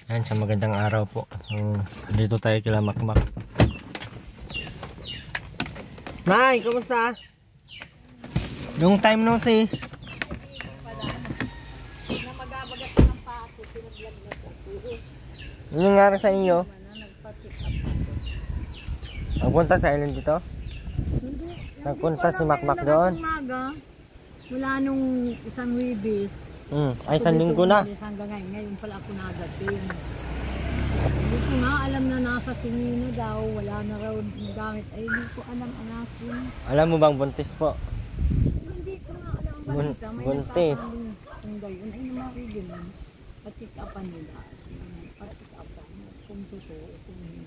Ayan, sa magandang araw po. So, dito tayo kila Makmak. Nay, kumusta? Long time no see. Ano nangyari sa inyo? Nagpunta sa island dito? Nagpunta si Makmak doon? Wala nung isang Wibis. Ay, isang linggo na. Hanggang ngayon pala ako nadating. Hindi ko nga alam na nasa Sinino daw. Wala na raw gamit. Ay, hindi ko alam anasin. Alam mo bang buntis po? Hindi ko nga alam ang balita. May Buntis. Kung gayon ay namarigin. Patik upan nila. Patik upan. Kung totoo. Kung hindi.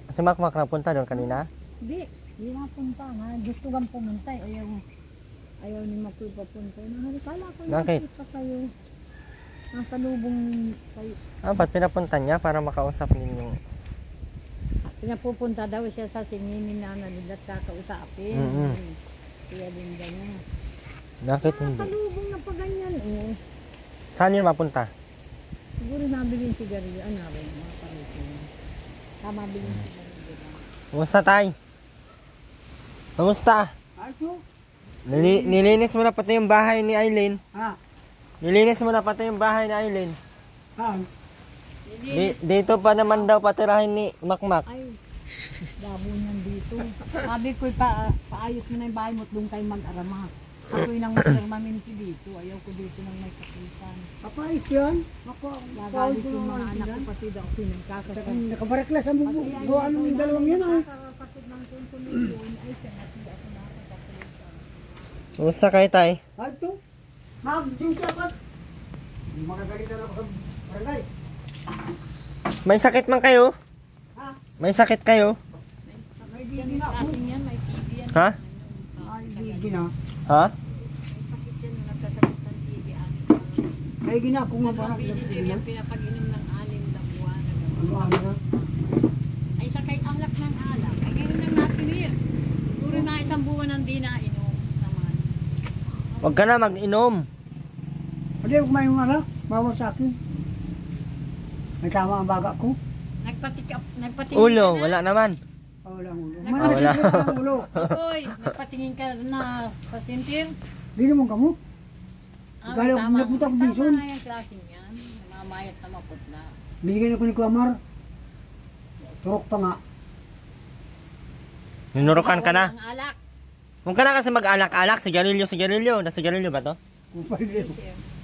Si Makmak napunta doon kanina? Hindi. Hindi napunta nga. Gusto bang pumunta. Ayaw ni Makoy papunta. Kala ko nakita kayo. Nasa lubong kayo. Ba't pinapunta niya para makausap ninyo? Pinapupunta daw siya sa singinin na nila at kakausapin. Kaya din ganyan. Bakit Nasa hindi? lubong na pa ganyan. Saan yun mapunta? Siguro nabiling sigarilyo. Ano rin, mga parisin. Mabiling sigarilyo. Kumusta tay? Kumusta? Nilinis mo na pati yung bahay ni Aileen. Nilinis mo na pati yung bahay ni Aileen. Dito pa naman daw patirahin ni Makmak. Ay, dabo niyan dito. Sabi ko, paayos mo na yung bahay mo at doon kayo mag-arama. Ako'y nang mag-armamenti dito. Ayaw ko dito nang may kapisan. Kapait yan? Lagalit yung mga anak ko pati daw pinagkakasan. Nakabaraklas ang bubo. Gawa nung dalawang yan ay. Kapatid ng kumpulyon ay siya na hindi ako nakakapisan. Kumusta kayo tay? Ito. Mag-drink ka pa. Magagalitan ako sa barangay. May sakit man kayo? May sakit kayo? May gina ako. May TB yan. Ha? Ay, gina. Ha? May sakit yan. Nagkasakit ng TB. Ay, gina. Kung nga parang Nagpapidisir yan. Pinapag-inom ng 6 na buwan. ano na? Ay sakay alak ng alak. Ay ngayon lang natinir. Puro na 1 buwan ang di nainom naman. Huwag ka na mag-inom. Hindi ako may mga bawal sa akin. May tama ang baga ko. Nagpatingin Ulo, ka na? wala naman. Wala ulo. Wala. Wala ulo. Hoy, nagpatingin ka na sa sintir? Hindi naman kamo. Galaw, napunta ko bison. Tama na yung klaseng yan. Mamayat na maputla. Binigyan ako ni Kuamar. Turok pa nga. Ninurukan ka na. Ang alak. Huwag ka na kasi mag-alak-alak. Sigarilyo. Nasigarilyo ba to? Kung pwede.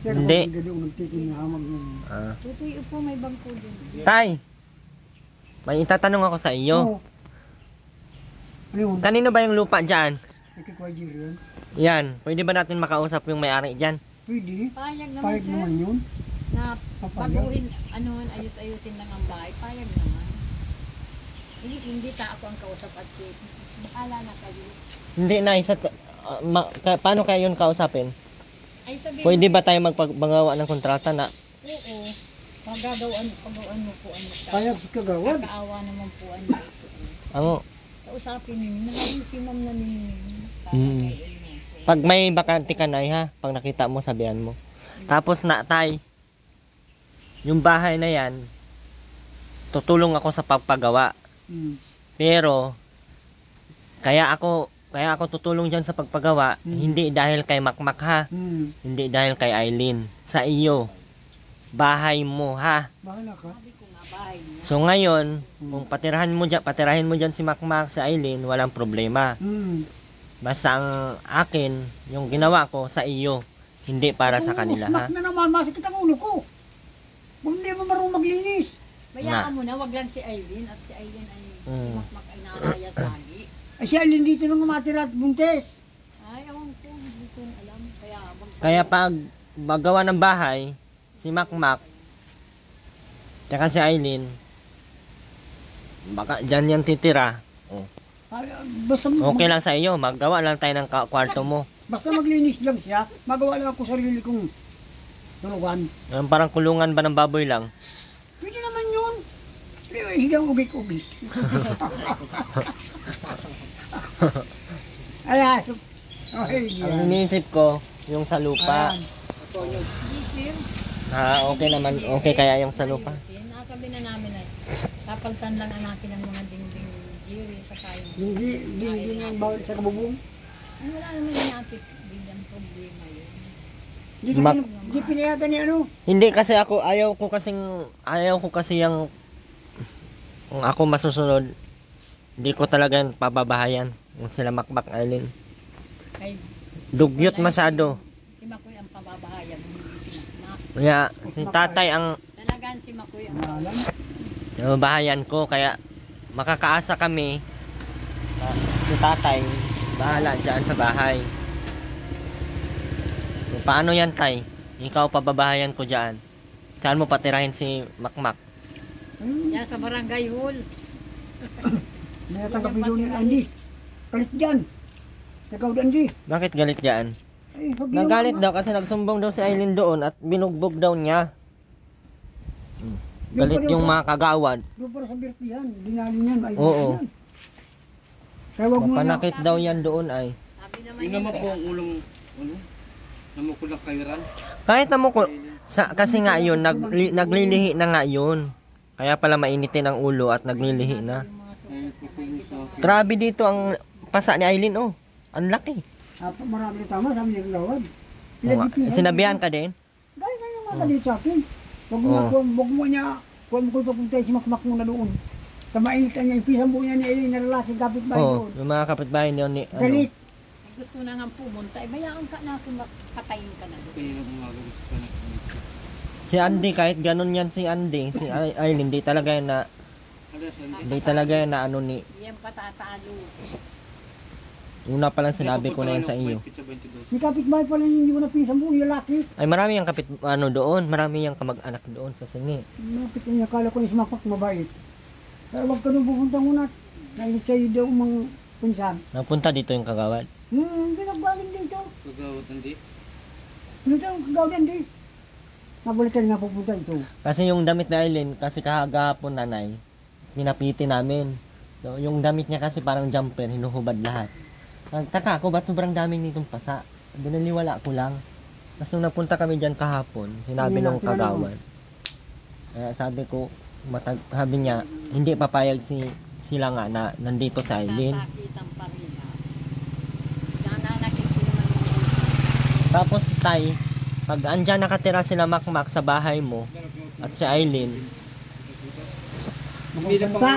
Hindi. Hindi ako nagtitin na hamag nun. Tutoy upo, may bangko din. Tay, may itatanong ako sa iyo. Oo. Ano yun? Kanino ba yung lupa dyan? Nakikwajir yun. Yan, pwede ba natin makausap yung may-ari dyan? Pwede. Payag naman Pahit sir. naman yun. Na Papayag. baguhin, ayus-ayusin lang ang bahay. Payag naman. Hindi ta ako ang kausap at si bahala na kayo. Hindi na, paano kaya yun kausapin? Ay sabihin, Pwede ba tayo magpagawa ng kontrata na? oo. Pagawaan mo po ano. Payag sa kagawad. Kakaawa naman po ano ito. Ano? Kausapin ninyo. Nakain si ma'am na ninyo. Pag may bakante ka na, ha? Pag nakita mo, sabihan mo. Tapos na, tay, yung bahay na yan, tutulong ako sa pagpagawa. Pero, kaya ako tutulong dyan sa pagpagawa, hindi dahil kay Makmak, ha? Hindi dahil kay Aileen. Sa iyo. Bahay mo, ha? Bahala ka. Sabi ko nga bahay niya. So ngayon, kung patirahin mo dyan si Makmak, si Aileen, walang problema. Basta ang akin, yung ginawa ko sa iyo, hindi para sa kanila, ha? Smack na naman, masakit ang ulo ko. Kung hindi mo marunong maglinis. Bayaan mo na, wag lang si Aileen at si Aileen ay si Makmak ay nakarayas lagi. Ay siya, dito nang matira at buntes. Ay, ewan ko, hindi ko alam. Kaya pag magawa ng bahay, si Makmak, tsaka si Aileen, baka dyan yan titira. Ay, basta, Okay lang sa iyo, maggawa lang tayo ng kwarto mo. basta maglinis lang siya, magawa lang ako sarili kong tulugan. Yung parang kulungan ba ng baboy lang? Pwede naman yun. Higang ubik-ubik. Ay, Ang iniisip ko, yung sa lupa. Gisir, Okay naman. Okay kaya yung sa lupa. Ayusin. Nasabi na namin ay kapaltan lang anakin ng mga dingding jiri sa kayong. Hindi nga bawal sa kabubong. Ay, wala naman inapit. Hindi yan problema yun. Hindi pinayatan ni ano. Hindi kasi ako ayaw ko kasi yung kung ako masusunod, hindi ko talaga yung pababahayan yung sila Makmak Aileen. Kay Dugyot masyado. si Makoy ang pababahayan, hindi si Makmak. Kaya si tatay ang Talagaan si Makoy ang bahayan ko, kaya makakaasa kami na si tatay bahala dyan sa bahay. So, paano yan, tay? Ikaw pababahayan ko dyan. Saan mo patirahin si Makmak? Yan sa barangay hall. Natanggapin doon ni Andy. Kalit dyan. Nagaw doon Andy. Bakit galit dyan? Ay, pag Nagalit daw kasi nagsumbong daw si Aileen doon at binugbog daw niya. Galit yung mga kagawad. Doon para sa birtihan. Dinali niyan. Ay, Oo. yan. Kaya wag mo na. Panakit daw yan doon ay. Sabi naman Yun naman po ang ulong, namukulak kayo ran. Kahit na mo ko, kasi nga yun, naglilihi na nga yun. Kaya pala mainitin ang ulo at naglilihi na. Ay, kukunin sa akin. Grabe dito ang pasa ni Aileen, oh. Ang laki. Marami na tama, sabi niya gawad. Sinabihan ka din? Gaya nga yung mga galit sa akin. Wag mo Oo. wag mo niya. Huwag mo ko papunta si Makmak muna doon. Kamainit niya, yung pisang buo niya ni Eileen na lalaki, kapit ba Oo, doon. yung mga kapitbahay niyo ni, Galit. gusto na nga pumunta. Eh, bayaan ka na kung patayin ka na doon. Kaya na gumagawa sa sana. Si Andy, kahit ganun yan si Andy, si Aileen, di talaga yan na, Alas, di talaga yan na ano ni, Yan patatalo. una pa lang sinabi ko na yan sa iyo. Pizza 22. Si kapit bahay pala hindi ko na pisang buo yung lalaki. Ay marami yung doon, marami yung kamag-anak doon sa Singi. Napit niya, akala ko ni si Makmak mabait. Pero wag ka nung pupunta muna. Nailit sa'yo daw mga punsan. Napunta dito yung kagawad. Hindi nagbaling dito. Kagawat hindi. Dito ang gawin di. Nabalikan nga pupunta ito. Kasi yung damit na Aileen, kasi kahagahapon nanay, pinapiti namin. So yung damit niya kasi parang jumper, hinuhubad lahat. Nagtaka ako, ba't sobrang daming nitong pasa? Binaliwala ko lang. Tapos nung napunta kami dyan kahapon, sinabi nung kagawad. Kaya sabi ko, sabi niya, hindi papayag sila nga na nandito sa Aileen. Sasakitan pa rin. Nananakit ko naman. Tapos tay, pag andyan nakatira sila Makmak sa bahay mo at si Aileen,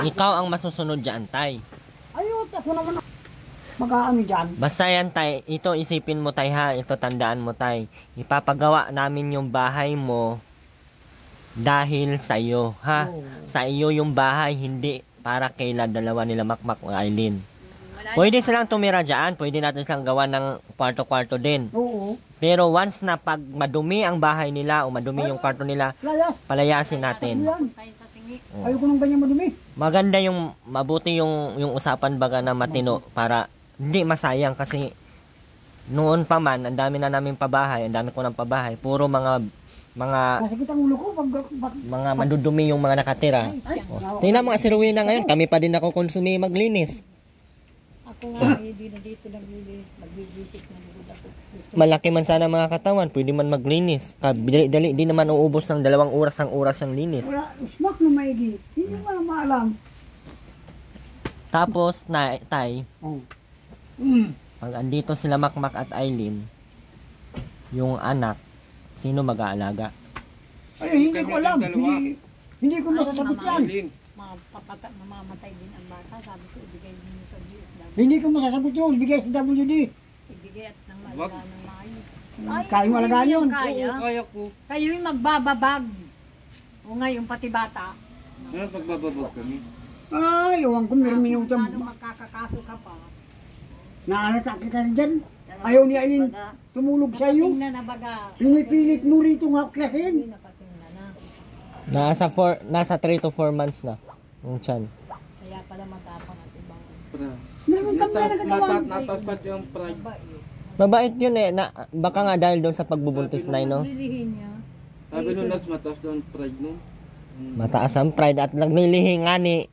ikaw ang masusunod dyan, tay. Ayun, ako naman mag-aano dyan. Basta yan, tay. Ito isipin mo, tay, ha. Ito tandaan mo, tay. Ipapagawa namin yung bahay mo dahil sa iyo, ha. Oo. Sa iyo yung bahay, hindi para kaila dalawa nila Makmak o Aileen. Wala Pwede silang tumira dyan. Pwede natin silang gawa ng kwarto-kwarto din. Oo. Pero once na pag madumi ang bahay nila o madumi yung kwarto nila, Layas. palayasin natin. Yan. tayo sa singi. Ayoko nung ganyan madumi. Maganda mabuti yung usapan baga na matino para hindi masayang kasi noon pa man, ang dami na namin pabahay, ang dami ko ng pabahay, puro mga Masakit ang ulo ko pag madudumi yung mga nakatira. Ay, siya. Oh. Tingnan mo, si Rowena ngayon, kami pa din ako konsumi maglinis. Ako nga, hindi na dito nagbibisit na nagod ako. Gusto Malaki man sana mga katawan, pwede man maglinis. Dali, di naman uubos ng 2 oras ang oras yung linis. wala, smack na maigi. Hindi mo na maalam. Tapos, tay, Oh. pag andito sila Makmak at Aileen, yung anak, sino mag-aalaga? Ay, hindi ko alam. Hindi ko masasagot yan. Aileen. mamamatay din ang bata. Sabi ko, ibigay mo sa GSW. Hindi ko masasagot yun. Bigay sa WD. Ibigay at nang Wag. malaga ng maayos. Kaya mo alagaan yun. Kaya. Oo, kaya ko. Kayo yung magbababag. O ngayon, pati bata. Ano pagbababag kami? Ay, ewan ko, meron minutang. Paano magkakakaso ka pa? Naalata kita rin dyan. Ayaw ni Aileen tumulog sa iyo. Tingnan na baga. Pinipilit mo rito nga klasin. Hindi napatingnan na. Nasa 3 to 4 months na. Yung tiyan. Kaya pala matapang at ibang Para. Meron kami na nagagawa. Nataspat yung pride. babae. Mabait yun eh. Baka nga dahil doon sa pagbubuntis na no? Lilihin niya. Sabi nung nas mataas doon pride no. Mataas ang pride at naglilihi nga ni.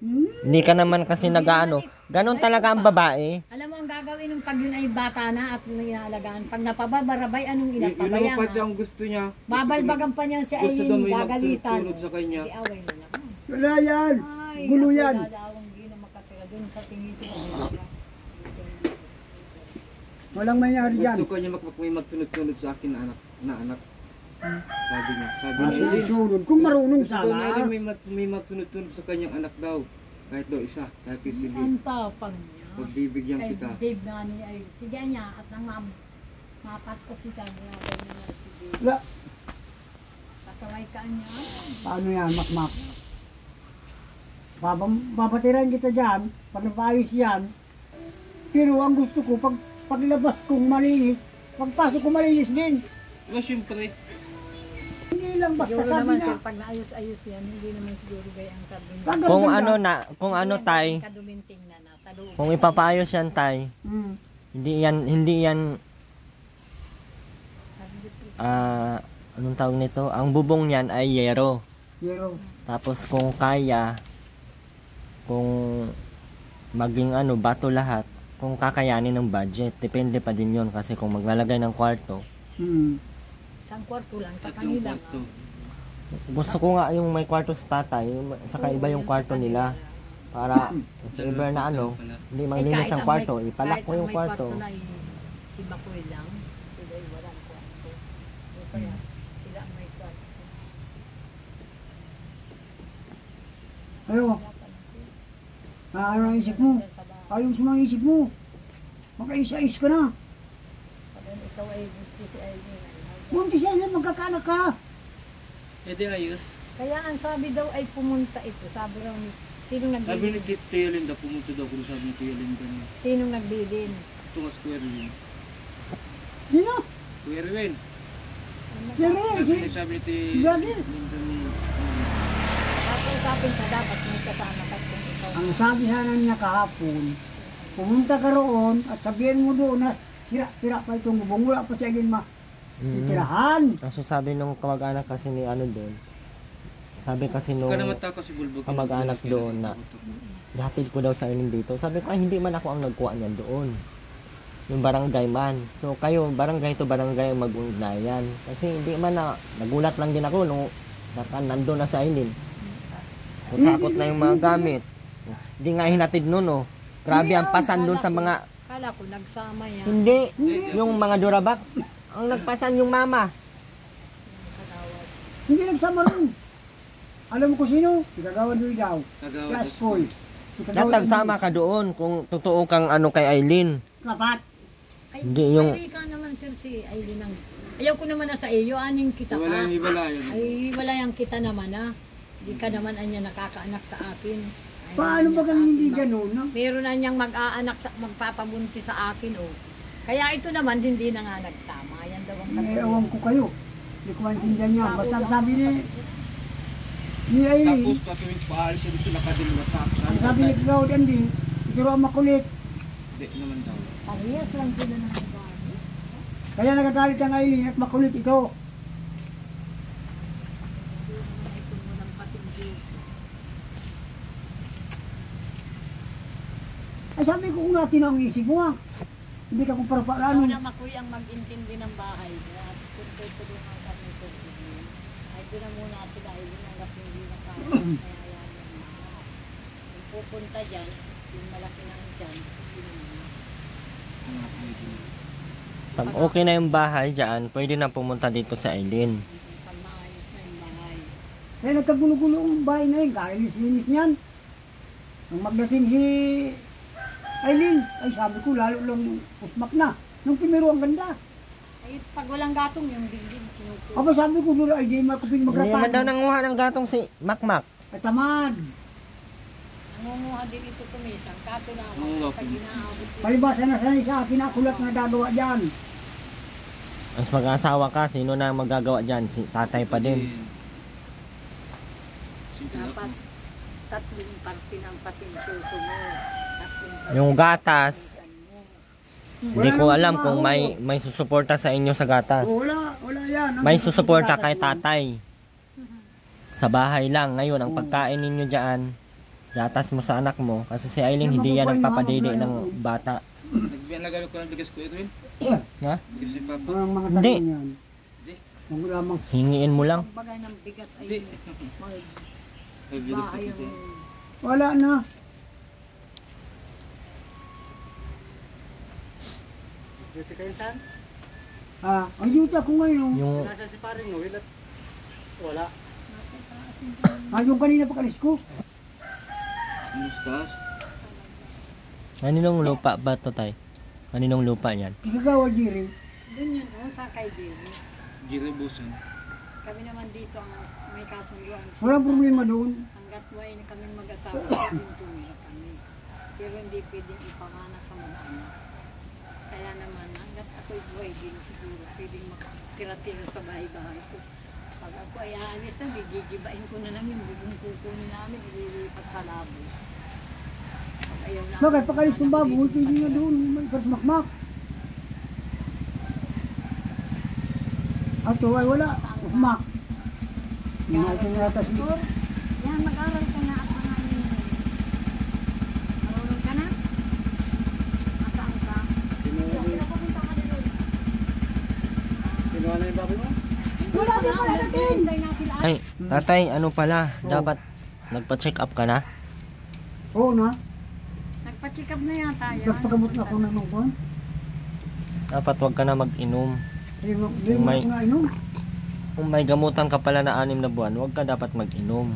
Hindi ka naman kasi nag-ano. Ganon talaga ang babae. Alam mo ang gagawin nung pag yun ay bata na at inaalagaan. Pag napababarabay, anong Yun inapabayang? naman pati ang gusto niya. Babalbagan pa niya si Gusto daw Aileen, may gagalitan. magsunod sa kanya. Di away na naman. Wala yan. Ay, Gulo yan. dadawang di na makatira dun sa sinisi. Walang mangyari dyan. Gusto ko niya may magsunod-sunod sa akin na anak. Sabi niya. Sabi Ah, niya, Aileen, susunod. Kung marunong gusto daw niya, Aileen, sana. may magsunod-sunod sa kanyang anak daw. Kahit daw isa. Kahit kay Sige. Ang tapang niya. Pagbibigyan Ay, kita. Dave nga niya ay, sige niya, at nang mapat ko kita, ginagawa niya na si Dave. Wala. Kasaway ka niya. Paano yan, makmak? Papatiran kita dyan, pag napaayos yan. Pero ang gusto ko, paglabas kong malinis, pagpasok ko malinis din. Diba siyempre, Hindi lang basta Siguro sabi naman na. sir, pag naayos-ayos yan, hindi naman siguro gaya ang kadumi. Gaganda. Kung ano tay, Kaduminting na nasa loob. kung ipapaayos yan tay, Hmm. hindi yan anong tawag nito? Ang bubong niyan ay yero. Pero, Tapos kung kaya, kung maging bato lahat, kung kakayanin ng budget, depende pa din yon kasi kung maglalagay ng kwarto, Isang kwarto lang sa tatlong kanila. kwarto. gusto ko nga yung may kwarto sa tatay, saka iba yung kwarto nila. Para if ever na hindi manglinis ang kwarto, ipalak mo yung kwarto. Na si Bakoy lang, sila ay walang kwarto. O kaya sila ang may kwarto. ayo, ano ang isip mo? Sa bahay. Ayos mo ang isip mo. Mag-ayos-ayos ka na. Pag ikaw ay buntis si Aileen. Buntis yan, magkakanak ka. Eh di ayos. Kaya ang sabi daw ay pumunta ito. Sabi raw ni, sinong Sabi ni nagbilin? Tio Linda, pumunta daw kung sabi ni Tio Linda niya. Sinong nagbilin? Ito nga si Kuya Erwin. Sino? Kuya Erwin. Yan Sabi ni Tio si Brother. Linda ni... Pag-usapin sa dapat may kasama ka kung ikaw. Ang sabi sana niya kahapon, pumunta ka roon at sabihin mo doon na tira pa itong bubong. Wala pa siya yun titirahan. Kasi sabi nung kamag-anak kasi ni doon, sabi kasi nung Huwag ka naman tako si Bulbog. kamag-anak doon na hatid ko daw sa inyo dito. Sabi ko, hindi man ako ang nagkuha niyan doon. Yung barangay man. So kayo, barangay to barangay ang mag-ugnayan. Kasi hindi man nagulat lang din ako nung nandun na sa Aileen. Takot na yung mga gamit. Hindi nga hinatid nun. Grabe ang pasan doon sa mga... Kala ko nagsama yan. Hindi. Yung mga Durabox. Ang nagpasan yung mama. Katawad. Hindi nagsama rin. Alam mo kung sino? Ikagawa doon daw. Kagawa Class doon. boy. Nagsama ka doon kung totoo kang kay Aileen. Kapat. Ay, Hindi, yung- ay, ka naman sir si Aileen ang... Ayaw ko naman na sa iyo, aning kita ka. Wala yung hibalayan. Ay, wala yung kita naman Hindi ka naman anya nakakaanak sa akin. Ay, Paano niya ba sa kami akin, hindi ganun? No? Meron na niyang mag-aanak, magpapabunti sa akin, oh. Kaya ito naman, hindi na nga nagsama. Yan daw ang Ewan ko kayo. Hindi ko maintindihan niya. Basta ang sabi ni Aileen, Tapos patuwing paalis siya dito nakadiliwa sa akin. ang sabi ni Cloud Andy, siguro ang makulit. Hindi naman daw. Parehas lang sila ng bago. Kaya nagagalit ang Aileen at makulit ito. Ito mo ng patinggi. Ay sabi ko kung natin ang isip mo ah. Hindi ka kung Ikaw para-paano. na makuy ang mag-intindi ng bahay. At tulungan kami sa TV. Ay, doon na muna sila. Aileen hanggat hindi na kaya. Kaya yan yung Kung pupunta dyan, yung malaki na dyan, hindi naman. Mga pwede. Pag okay na yung bahay dyan, pwede na pumunta dito sa Aileen. Pag maayos na yung bahay. Kaya nagkagulo-gulo ang bahay na yun. Kainis-linis niyan. Nung magdating si Aileen, ay sabi ko lalo lang pusmak na. Nung primero ang ganda. Ay, pag walang gatong, yung dingding, kinukuha. Aba sabi ko doon ay di makaping Hindi man daw magrapan. nanguha ng gatong si Makmak. Ay tamad. Nangunguha din ito kumisang. Kaso na ako, Oo, pag inaabot ko. Palibasa na sanay sa akin ako lahat na gagawa dyan. Mas mag-asawa ka, sino na magagawa dyan? Si tatay pa din. Dapat tatlong parte ng pasinsuso mo. Yung gatas, mo. hindi ko alam kung may susuporta sa inyo sa gatas. Wala yan. May susuporta kay tatay. Sa bahay lang. Ngayon, ang pagkain ninyo dyan, Gatas mo sa anak mo. Kasi si Aileen hindi yan nagpapadede ng bata. Nagbiyan ko ng bigas ko ito Ha? Bigas si Papa. Parang mga Hindi. tanong yan. Hindi. Kung lamang. Hingiin mo lang. Pagbagay ng bigas ay Hindi. Nagbigas bahay ito. ang Wala na. Duty kayo saan? Ang yuta ko ngayon. Yung Nasa si paring Noel at wala. Yung kanina pag-alis ko. Mustas. kaninong lupa ba to, tay? Kaninong lupa yan? Igagawa Jiri. doon yun, sa kay Jerry. Giribusan. Kami naman dito ang may kasunduan. Walang problema doon. Hanggat buhay na kami mag-asawa, pwedeng tumira kami. Pero hindi pwedeng ipamana sa mga anak. Kaya naman, hanggat ako'y buhay din siguro, pwedeng makatira-tira sa bahay-bahay ko. Pag ako ay aalis na, gigigibain ko na lang yung bubong kukunin namin, ililipat sa labo. Pag ayaw na Bakit pag-alis ng baboy, pwede na doon. May kasmakmak. At ay wala. Usmak. Natin yata si... Yan, mag-aral ka na at mga marunong ka na? Asaan ka? Pinapunta ka na doon. Kinuha na yung baboy mo? Wala din pala natin! Ay, tatay, ano pala? Dapat nagpa-check up ka na? Oo na. Nagpa-check up na yata yan. Nagpagamot na ako ng nungkon. Dapat wag ka na mag-inom. Hindi mo May- ako nainom. Kung may gamutan ka pala na 6 na buwan, wag ka dapat mag-inom.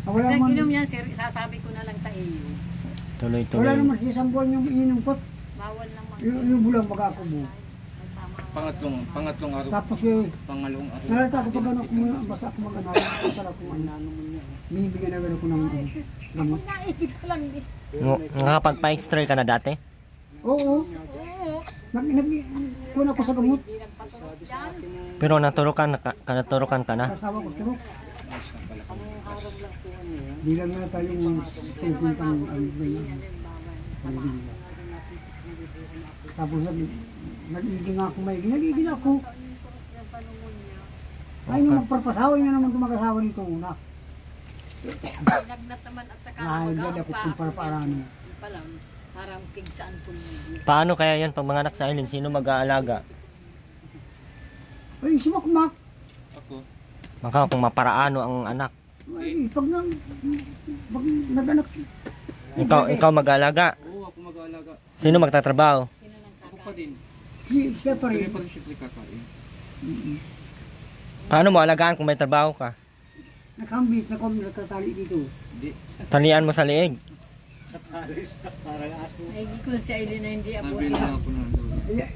Wala naman. Nag-inom yan, sir, sasabi ko na lang sa iyo. Wala Tuloy-tuloy. naman isang buwan yung ininom ko. Bawal lang mag- Yung bulang mag-akubo. Pangatlong araw. Tapos Pangalawang araw. nalata ko pag ano, basta ako mag-ano. Basta ako ano. Binibigyan na gano'n ko ng gamot. Naisip ko lang din. Nakapagpa-x-ray ka na dati? Oo. Kuna ko sa gamot. Hindi lang patulog yan. Pero naturukan ka na? Kasawa ko stroke. Ang harap lang po ano yan. Di lang na tayong sentintang Yan yung babay. Tapos nag-iging ako may nag-iging ako. Yan sa pneumonia. Ay nung magpapasawa na naman kung mag-asawa nito una. Lagnat naman at saka Ay, ganda ko kung para-paraan. pa lang. Parang pigsaan pulmilyo. Paano kaya yan pag mga anak sa Aileen? Sino mag-aalaga? Ay, si Makmak. Ako. Baka kung maparaano ang anak. Ay, pag nag-anak. Ikaw mag-aalaga. Oo, ako mag-aalaga. Sino magtatrabaho? Sino lang Ako kakain? pa din. Siya pa Hindi rin. pa rin siya kakain. Paano mo alagaan kung may trabaho ka? Nakambit na kami nagkatali dito. Hindi. Talian mo sa liig. Parang aso. Maigi ko si Aileen na hindi Nabili abutin. na ako ng doon. Ay,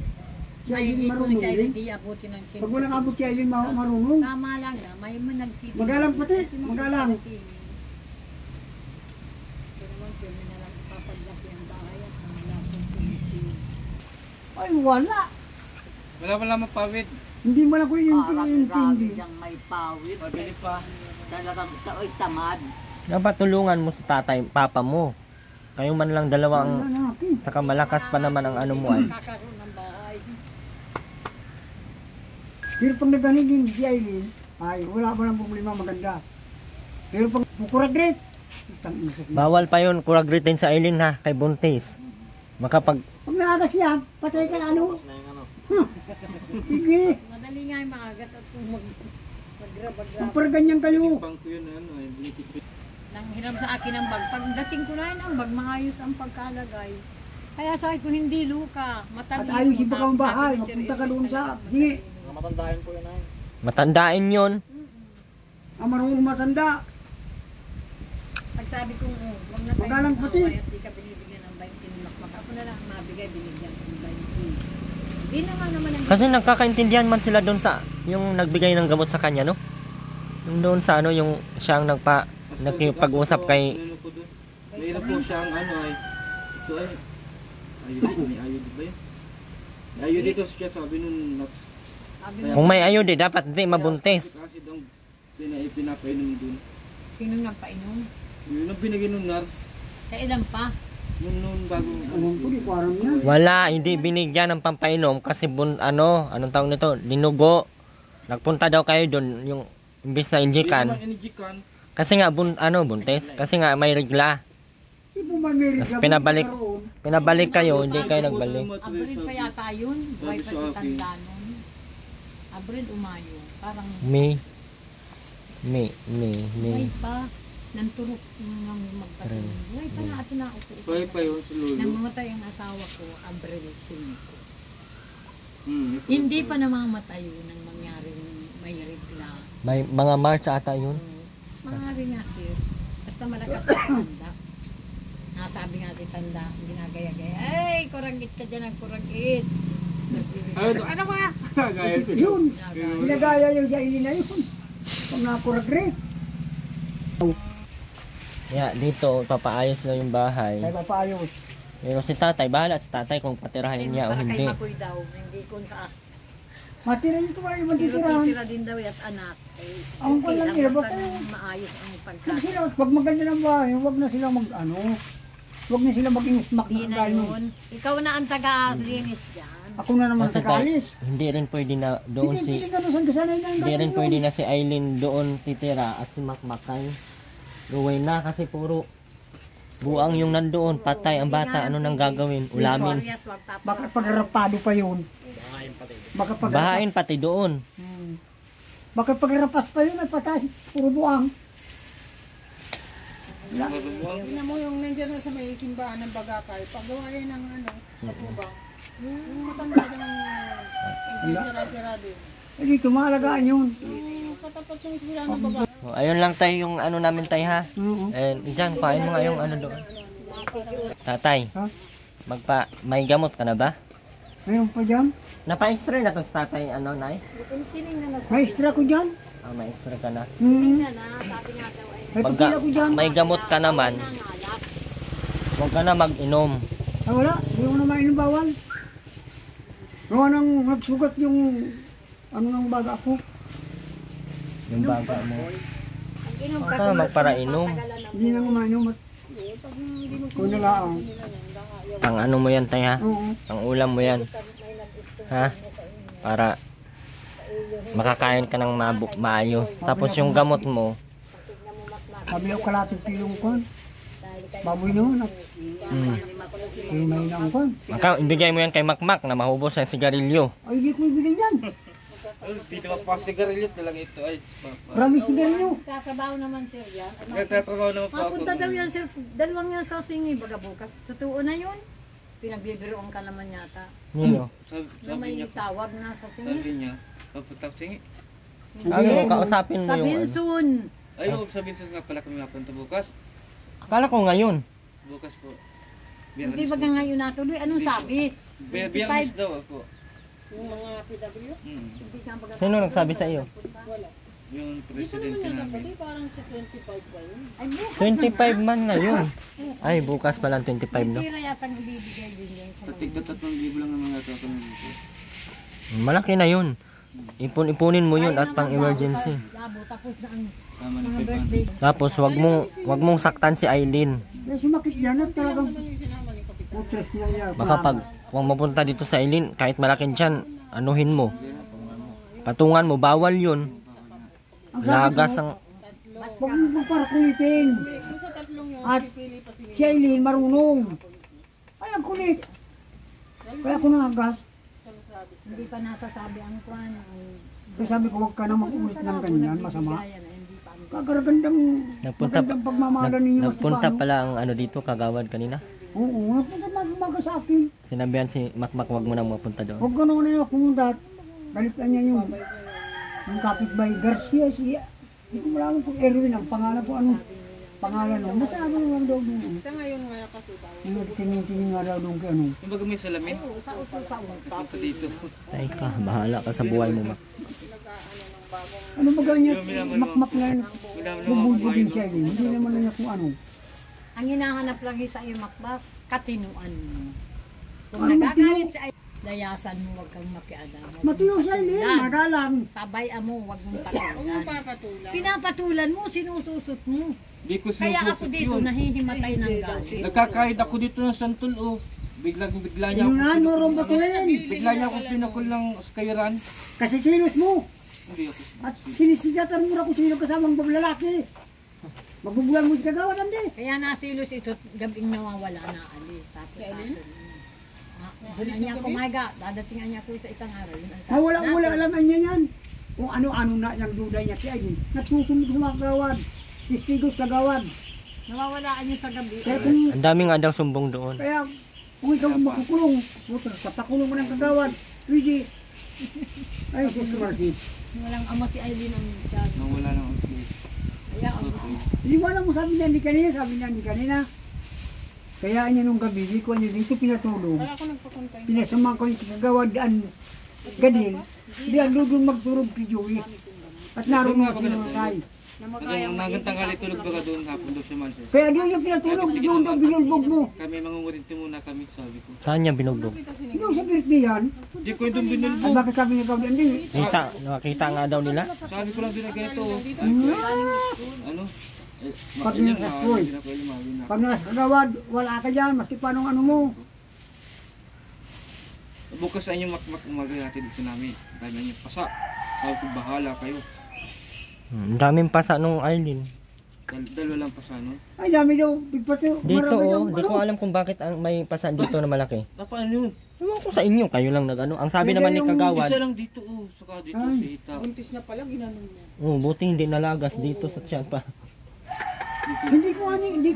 siya Maigi hindi ko marunong si Aileen din. hindi abutin ng sin. Pag walang abot siya, hindi marunong. Tama lang na, may nagtitigil. Magalang pati, Kasi mga magalang. nagtitigil. Pero naman, pwede na lang ipapadlaki ang bahay at mga natin. Ay, wala. Wala mapawid. Hindi mo lang ko intindi. may pawid. Mabili pa. Talagang tao'y tamad. Dapat tulungan mo sa tatay, papa mo. Kayo man lang dalawa ang... Wala na akin. Saka malakas pa naman ang ano mo ay. Kakaroon ng bahay. Pero pag naghanigin si Aileen, ay wala pa ng problema maganda. Pero pag mukuragret, Bawal pa yun, kuragritin sa Aileen ha, kay Buntis. Makapag... pag naagas siya, patay ka ano. Sige, Madali nga yung mga gas at kung mag-grab-grab. magparaganyan kayo. Pang ko yun ano, ay dinitikit. Nang hiram sa akin ang bag. Pagdating ko na yun ang bag, maayos ang pagkalagay. Kaya sabi ko, hindi luka. At Matalino. ayusin pa kang bahay, Sabi ni Sir magpunta ka Edwin, doon sa... matalino. Sige, Mga matandahin po yun ay. Matandain yun. ang marunong matanda. Pagsabi ko, wag na tayo Magalang pati. mag-away at di ka binibigyan ng 20 ni Makmak. Ako na lang ang mabigay, binigyan ko ng 20. Hindi naman naman ang... Kasi nagkakaintindihan man sila doon sa... Yung nagbigay ng gamot sa kanya, no? Yung doon sa ano, yung siyang nakipag-usap kay... Ano ko doon? Mayroon po siyang ano ay... Ito ay... Ayun, may ayun ba yun? May ayun dito siya sabi nun... Sabi Kaya- mo, Kung may ayun, dapat hindi mabuntis. Kasi daw pinapainom dun. sino nagpainom? Yun ang binigay nung nurse. Kailan pa? Nung bago... Alam ko, di ko aram yan. Wala, hindi binigyan ng pampainom kasi anong tawag nito, linugo. Nagpunta daw kayo doon, yung imbis na Hindi injikan. naman inijikan. Kasi nga buntis, kasi nga may regla. Hindi po man meron Tapos siya, pinabalik. karoon. Pinabalik kayo, hindi kayo nagbalik. Abrin pa yata yun. Buhay pa si tanda nun. Abrin umayo. Parang May. buhay pa. Nanturok ng magpatuloy. Buhay pa na ato na ako. Kaya pa yun sa lulo. Namamatay ang asawa ko, Abril 5. Hmm, Hindi pa namamatay yun ang mangyaring may regla. May mga March ata yun. Maaari nga sir. Basta malakas na si tanda. Nasabi nga si tanda, ginagaya-gaya. Ay, kuragit ka dyan ang kuragit. Ano ba? Gaya ko. Yun, Ginagaya. pinagaya yung sa ili na yun. Pag nakuragre, Yeah, dito, papaayos na yung bahay. ay papayos. Pero si tatay, bahala si tatay kung patirahin niya o Para hindi. kay Makoy daw, hindi ko sa Matira nito ba yung pero matitirahan? titira din daw at anak. Ang Okay walang lang, hirap basta ako. maayos ang Huwag pagkain. sila, pag maganda ng bahay, huwag na sila huwag na sila mag-iusmak Hindi na na dahil yun. Ikaw na ang taga-linis dyan. ako na naman Kasi sa kalis. hindi rin pwede na doon Hindi si... ganun saan kasanay na Hindi rin pwede na si Aileen doon titira at si Makmakay. Ruway na kasi puro buang yung nandoon. Patay ang bata. Ano nang gagawin? Ulamin. Yes, wag tapos. Baka pagrapado pa yun. Baka pag Bahain pati doon. Baka pagrapas pa yun ay patay. Puro buang. Tingnan mo yung nandiyan sa may simbahan ng Bagakay. Paggawa yan ng katubang. Yung matanda ng hindi sira-sira din. Eh dito maalagaan yun. Yung katapat yung simbahan ng Bagakay. Oh, ayun lang tayo yung ano namin tayo ha. Oo. And dyan, kain mo nga yung ano doon. Tatay, Ha? may gamot ka na ba? Ayun pa dyan. Napa-extra na to sa tatay, ano, Nay? May extra ko dyan. Ah, may extra ka na. May Pagka pagkila ko dyan. may gamot ka naman, huwag ka na mag-inom. Ah, wala. Hindi ko na mainom bawal. Gawa nang nagsugat yung ano ng baga ko. Yung baga mo. Huwag ka na magpara-inom. Hindi na mainom. Kung na lang. Pang ano mo yan, tay, ha? Oo. Pang ulam mo yan. Ha? Para makakain ka ng maayos. Tapos yung gamot mo, Sabi ako kalating pilong ko. Baboy naman. May na ang kon. ibigay mo yan kay Makmak na mahubos ang sigarilyo. Ay, hindi ko ibigay yan. Dito magpasigarilyo talaga ito ay. Promise ko ganyan yun. Katrabaho naman sir yan. Nagtatrabaho naman po ako. Mapunta daw yan sir. Dalawang yan sa singi. Baga bukas. Totoo na yun. Pinagbibiroan ka naman yata. Nino? Na Sabi may niya, tawag na sa singi. sabi niya, papunta ko singi. Ano, kausapin mo Sa yung ano. Binsun. Ay, sabi nga pala kami mapunta bukas. Akala ko ngayon. Bukas po. Hindi ba ngayon natuloy? Anong sabi? Biyernes daw ako. Yung mga PW. Hindi ka baga. Sino nagsabi sa iyo? Wala. Yung Dito presidente naman namin. pati parang sa 25 ba yun? Ay, bukas 25 man ngayon. Ay, bukas pa lang 25, no? Tira yata ng ibibigay din yan sa Patig na 3,000 lang ang mga ito kami dito. Malaki na yun. Ipunin mo yun at pang emergency. labo. Tapos na ang Tama na mga 500. birthday. Tapos wag mong saktan si Aileen. Eh, sumakit dyan at talagang putres niya yan. Baka pag mapunta dito sa Aileen, kahit malaking tiyan, anuhin mo. Patungan mo, bawal yun. Ang sabi Lagas ko, ang... huwag mo magparakulitin. Yung sa tatlong yun, At pipili pa sila. si Aileen marunong. Ay, ang kulit. Kaya ako nangagas. Hindi pa nasasabi ang kwan. Kaya sabi ko, huwag ka na mag-ulit ng ganyan, masama. Hindi pa ang Kagaragandang magandang pagmamahalan ninyo. Nagpunta pala ang ano dito, kagawad kanina. Oo, nagpunta mag-umaga sa akin. Sinabihan si Makmak, wag mo nang mapunta doon. Huwag ka na na pumunta. Balikan niya yung kapitbahay Garcia siya. Hindi ko malaman kung Erwin ang pangalan ko ano. Pangalan mo. Basta ano lang daw doon. Sa ngayon nga kasi daw. Yung nagtingin-tingin nga daw doon kay ano. Yung baga may salamin. Punta dito. Ay ka, bahala ka sa buhay mo, Mak. Ano ba ganyan? Makmak na yun. Bubudbudin siya yun. Hindi naman niya kung ano. Ang hinahanap lang sa iyo makbak, katinuan mo. Kung Ano nagagalit sa iyo, layasan mo, wag kang makialam. Matino siya yun. Magalang. Tabayan mo, wag mong Huwag mong patulan. papatulan. Pinapatulan mo, sinususot mo. Di ko Kaya ako sinusukot dito, yun. nahihimatay ng galit. Nagkakahid ako dito ng santol oh. Bigla niya ako Inunan mo ron ba ko yun? Bigla niya ako pinakul ng skayran. Kasi sinos mo. Hindi ako. At sinisigatan mo na kung sino kasamang babalalaki. Magbubulan mo si kagawa nandi. Kaya nasilos ito, gabing nawawala na alis. Tapos Si Alin? Alis niya ko, my God, dadatingan niya ko sa isang araw. Yun ang sabi Wala natin. alaman niya yan. Kung ano-ano na yung duday niya si Aileen. Nagsusunod sa mga kagawan. Testigos kagawan. Nawawalaan niya sa gabi. Kaya kung, Ang dami nga daw sumbong doon. kaya, kung ikaw makukulong, papakulong mo ng kagawan. Luigi. Ay, Sister Marcy. Walang ama si Aileen ang dyan. Nang wala nang oxygen. Kaya ang Iniwanan mo sabi niya ni kanina. Kaya niya nung gabi, di ko niya dito pinatulong. Kaya ako nagpakontay. Pinasama ko yung kagawan daan gadin. Di ang doon magturog si Joey. At naroon nga sinunay. Ang magandang hali tulog ba ka doon hapon doon sa Manses? Kaya doon yung pinatulog, doon daw binulbog mo. Kami mangungurinti muna kami, sabi ko. Saan niya binugbog? Doon sa birthday yan. Di ko yung doon Ay binulbog. bakit sabi niya gawin? Hindi. Nakita nga daw nila. Sabi ko lang din na ganito. Ano? Pag Ilan nasa na, school. hindi na pwede mawin na. Pag nasa kagawad, wala ka dyan. Maski paano ano mo. Bukas sa inyong magagati dito namin. Dahil na yung pasa. Sabi ko, bahala kayo. Ang daming pasa nung Aileen. Dalawa lang pasa, no? Ay dami daw. Bigpati. Dito di ko alam kung bakit may pasa dito na malaki. Napaan yun? Ewan ko sa inyo, kayo lang nag-ano. Ang sabi Hindi, naman ni yung Kagawad, Isa lang dito, saka dito Ay. sa hita. Buntis na pala, ginanong niya. buti hindi nalagas dito sa tiyan pa. Hindi ko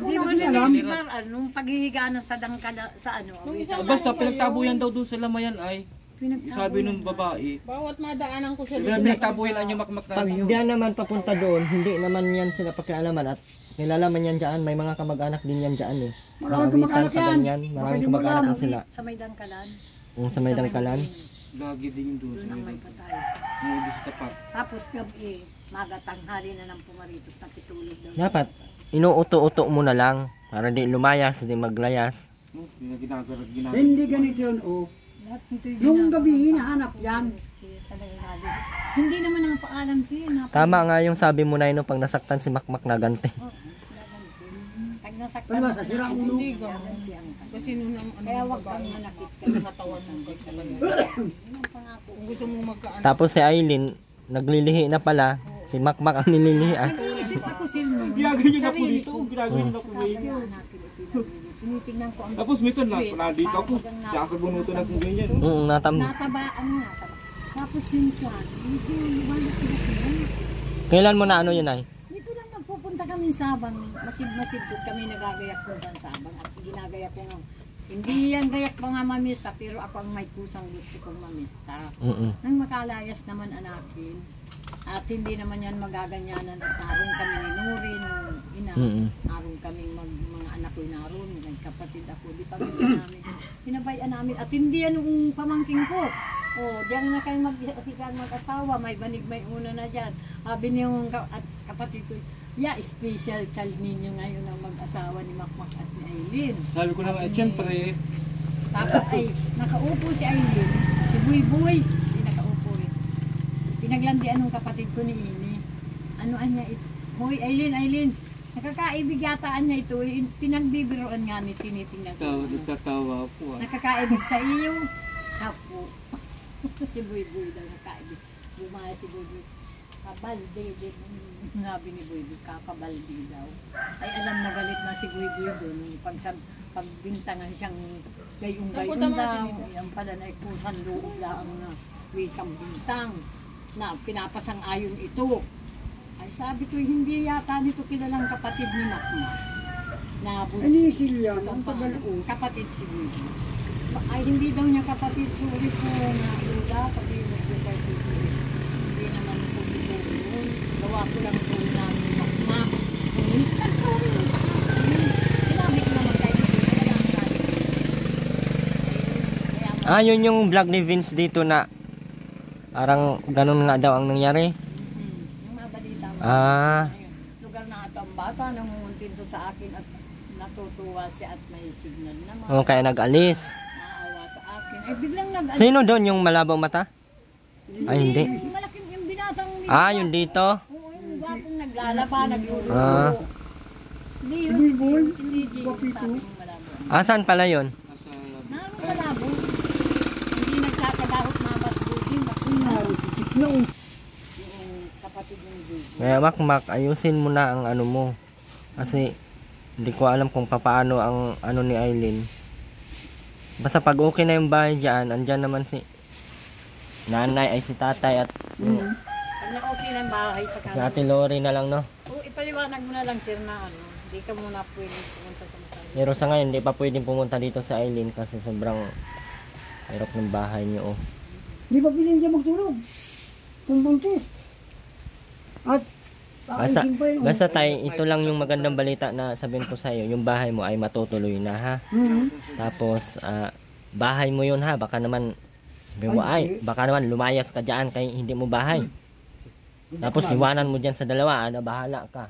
natin alam. si Mar, nung paghihiga na sa dangkala, sa ano. Nung isang Basta araw pinagtabuyan daw doon sa lamayan ay, sabi nung babae, bawat madaanan ko siya pinagtabuyan ang yung makmak Pag namin. diyan naman papunta doon, hindi naman yan sila pakialaman at nilalaman yan dyan. May mga kamag-anak din yan dyan eh. Maraming Mga kamag-anak witan, yan. kaganyan. Maraming Baka di mo kamag-anak alam. na sila. Sa may dangkalan, Sa may dangkalan. Lagi din yung doon doon sa ang may may patay. yung ibig sa tapat. Tapos gabi, magatanghali na ng pumarito, nakitulog daw. Dapat, inuuto-uto mo na lang para di lumayas, di maglayas. Ginagarat. Hindi ganito yun. Oh. Lahat nito Yung gabi hinahanap yan. Talaga sabi. Hindi naman ang paalam siya. Tama nga yung sabi mo na yun pag nasaktan si Makmak na ganti. Pag nasaktan Ano ba, sa sirang ulo? Hindi ganun. Kasi nung ano Kaya ng wag kang babae, manakit ka. sa katawan mo guys sa kanya. Yun ang pangako. Kung gusto mong magkaanak, Tapos si Aileen, naglilihi na pala. Si Makmak ang nililihian. Nag-iisip ako sino. Ginagayin na po Sarili dito. ko. Ginagayin na po Kaya dito. hanapin ito yung nabili. Tinitingnan ko ang Tapos minsan nandito ako. Kaya ka bunuto na kung ganyan. Natam. natabaan nga. Tapos yung tiyan, dito lumalaki na. Kailan mo na ano yun ay? Dito lang nagpupunta kami sa Sabang. Masid-masid ko kami nagagayak ko sa Sabang. At ginagayak ko nga. Hindi yan gayak pa nga mamista, pero ako ang may kusang gusto kong mamista. Nang makalayas naman anakin. At hindi naman yan magaganyanan at naroon kami ni Nuri, nung ina. Naroon kami mga anak ko naroon, may kapatid ako. Di pa namin. Pinabayaan namin. At hindi yan yung pamangking ko. Oh, diyan na kayo mag-asawa, may banig may una na diyan. Sabi niyo kapatid ko, yeah, special child ninyo ngayon ang mag-asawa ni Makmak at ni Aileen. Sabi ko naman, siyempre, Tapos ay nakaupo si Aileen, si Buy-Buy, hindi nakaupo rin. Pinaglandian ng kapatid ko ni Ini. Ano niya ito? Hoy, Aileen, nakakaibig yataan niya ito. Pinagbibiroan nga ni tinitingnan ko. nagtatawa ako. Nakakaibig sa iyo. Hapo. Si Buy-Buy daw nakakaibig. Bumaya si Buy-Buy. Kabalde din. Nabi ni Buy-Buy, kakabalde daw. Ay alam na galit na si Buy-Buy doon. Pagbintangan siyang gayong-gayon daw. Yan pala na ikusan loob lang na wikang bintang. Na pinapasang ayon ito. Ay sabi ko, hindi yata nito kilalang kapatid ni Makmak. Na Ano yung Silya? Ang tagal o. kapatid si Buy-Buy. Ay hindi daw niya kapatid, sorry po na lula, sabihin mo po kay Buy-Buy. Hindi naman po ito yun. Gawa ko lang po namin Makmak. Mr. Sorry, sinabi ko naman kay Buy-Buy, kaya lang sabi. Yun yung vlog ni Vince dito na parang ganun nga daw ang nangyari. Yung mga balita mo. Lugar na ito ang bata, nangunguntin to sa akin at natutuwa siya at may signal naman. Kaya nag-alis. Naawa sa akin. Ay biglang nag-alis. Sino doon yung malabong mata? Ay, hindi. Yung malaking yung binatang Yun dito. Oo, yung gwapong naglalaba, nagluluto. Hindi yun. Buy-Buy? Si CJ yung sabi ng malabo. Saan pala yun? Naroon sa labo. Hindi nagkakadahot mabas budin. No. Yung kapatid ng Buy. Kaya Makmak, ayusin mo na ang ano mo. Kasi hindi ko alam kung paano ang ano ni Aileen. Basta pag okay na yung bahay dyan, andyan naman si nanay ay si tatay at yung, Pag na-okay ng bahay sa si Ate Lori na lang, no? O, ipaliwanag mo na lang, sir, na ano, hindi ka muna pwede pumunta sa masaya. Pero sa ngayon, hindi pa pwedeng pumunta dito sa Aileen kasi sobrang hirap ng bahay niyo, oh. Di ba piling siya magtulog? Kung buntis. At Basta, ayusin pa yun. basta tay, ito lang yung magandang balita na sabihin ko sa'yo. Yung bahay mo ay matutuloy na, ha? Tapos, bahay mo yun, ha? Baka naman, baka naman lumayas ka dyan kay hindi mo bahay. Tapos, iwanan mo dyan sa dalawa, bahala ka.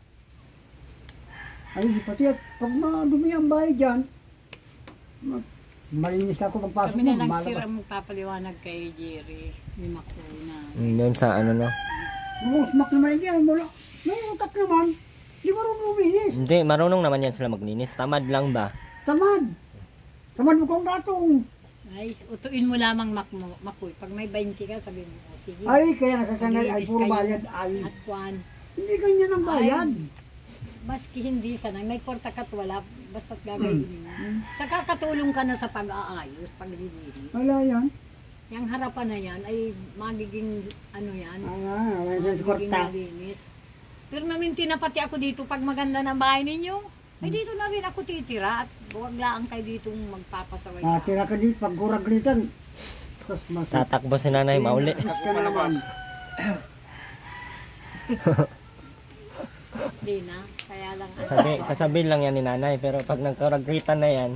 Ay, pati at pag madumi ang bahay dyan, malinis ako pagpasok Kami mo, na lang, sir, malabas. ang magpapaliwanag kay Jerry. Ni Makuna. Yun sa ano, no? Smack naman yan, wala. May utak naman, di marunong uminis. Hindi, marunong naman yan sila maglinis. Tamad lang ba? Tamad. Tamad mo kong datong. Ay, utuin mo lamang Makoy. Pag may 20 ka, sabihin mo, "Oh, sige. Ay, kaya nasasanay, ay Linis puro kayo. bayad, ay. At Juan, Hindi ganyan ang bayad. maski hindi sanay, may kwarta ka't wala, basta't gagawin mo. Saka katulong ka na sa pag-aayos, paglilinis. Wala yan. Yung harapan na yan ay magiging ano yan, Wala sa magiging kwarta. malinis. Pero naminti na pati ako dito pag maganda ng bahay ninyo. Ay dito na rin ako titira at huwag lang kayo dito magpapasaway sa akin. Tira ka dito, pag guraglitan. Tapos masuk. Tatakbo si nanay, mauli. Tapos ka na naman. Hindi na, kaya lang Sasabihin lang yan ni nanay. Pero pag nagkaragritan na yan,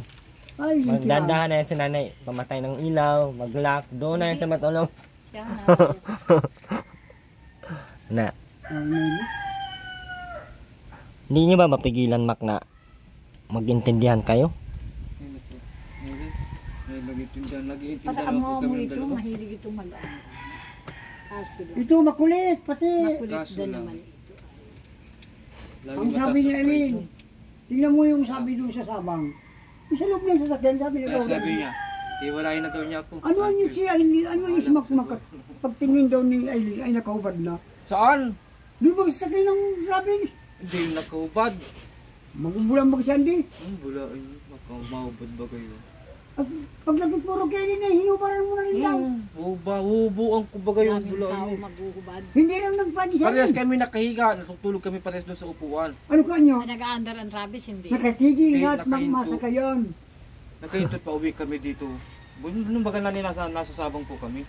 Ay, hindi yan. magdandahan na yan si nanay. Pamatay ng ilaw, mag-lock. Doon na yan sa matulog. siya na. Na. Ay, Hindi niyo ba mapigilan, Mac, na magintindihan kayo? Nag-iintindihan Para lang po amo kami ng ito, dalawa. mahilig itong mag-ano. Kaso lang, Ito makulit, pati. makulit Kaso din lang. naman ito. Lagi Ang sabi ni mataas ang Eileen, presyo. tingnan mo yung sabi doon sa Sabang. Yung sa loob ng sasakyan, sabi niya Kaya daw. sabi niya, iwalayin na daw niya ako. Ano ang yung si Eileen, ano yung ismak-mak at pagtingin daw ni Eileen ay nakahubad na. Saan? Di ba sakay ng sabi ni? Hindi nakahubad. Magubulang mag-sandi. Bula, ay, maubad ba kayo? At paglagit mo rin kay Eileen ay hinubaran mo na rin daw. Hubo ang kumbaga yung Daming bula. tao maghuhubad. Hindi lang nagpagi sa Parehas akin. kami nakahiga, natutulog kami parehas doon sa upuan. Ano ka nyo? Nag-under ang Travis, hindi. Nakatigi Hindi, at nakahinto. masakayan. Nakahintot pa uwi kami dito. Nung baga na nila nasa sabang po kami.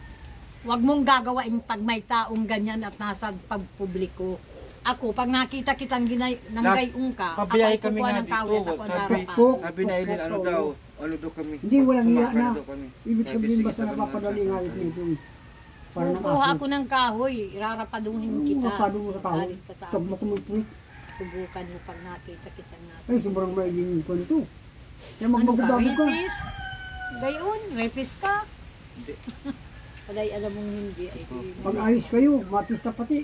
Huwag mong gagawain pag may taong ganyan at nasa pagpubliko. Ako, pag nakita kitang ng gayong ka, ako Pabiyahe ay kami kukuha nga ng kawit, dito. ako ang Sabi, tarapan. sabi na Eileen, ano daw kami. Hindi, walang hiya Sumakay na. daw kami. Ibig Sabi, sabihin sige, basta sabi napapadali na, nga sabi. ito. Parang Kukuha ako. ako ng kahoy, irarapaduhin kita. Mapado mo sa tao. Galit ka sa Tag akin. mo kumulpuli. Subukan mo pag nakita kitang nasa. Ay, sobrang maiging yung kwento. Kaya Ano ka, magmagdabo ka. rapist? Gayon, rapist ka? Hindi. Palay alam mong hindi. Ay, Pag ayos kayo, mapista pati.